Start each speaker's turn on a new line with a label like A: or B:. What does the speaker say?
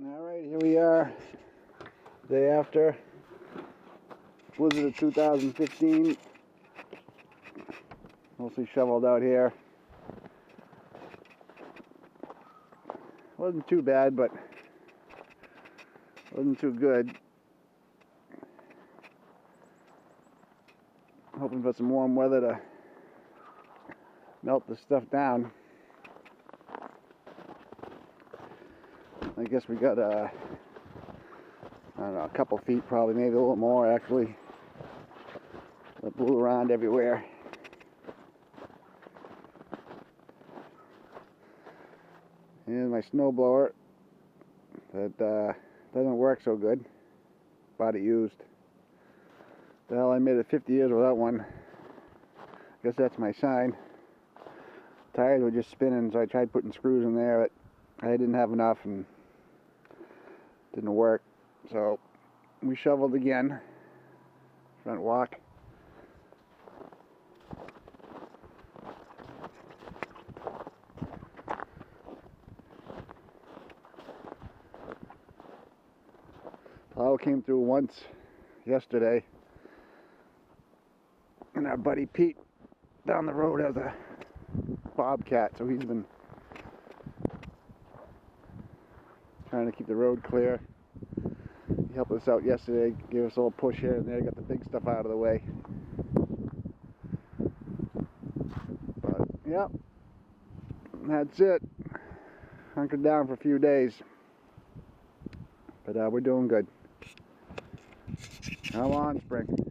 A: Alright, here we are, day after blizzard of 2015, mostly shoveled out here. Wasn't too bad, but wasn't too good. Hoping for some warm weather to melt the stuff down. I guess we got I don't know, a couple feet, probably, maybe a little more actually. It blew around everywhere. Here's my snowblower that doesn't work so good. Bought it used. The hell, I made it 50 years without one. I guess that's my sign. Tires were just spinning, so I tried putting screws in there, but I didn't have enough and didn't work. So we shoveled again. Front walk. Plow came through once yesterday, and our buddy Pete down the road has a bobcat, so he's been trying to keep the road clear. He helped us out yesterday, gave us a little push here and there, got the big stuff out of the way. But yep, that's it. Hunkered down for a few days, but we're doing good. Come on, spring.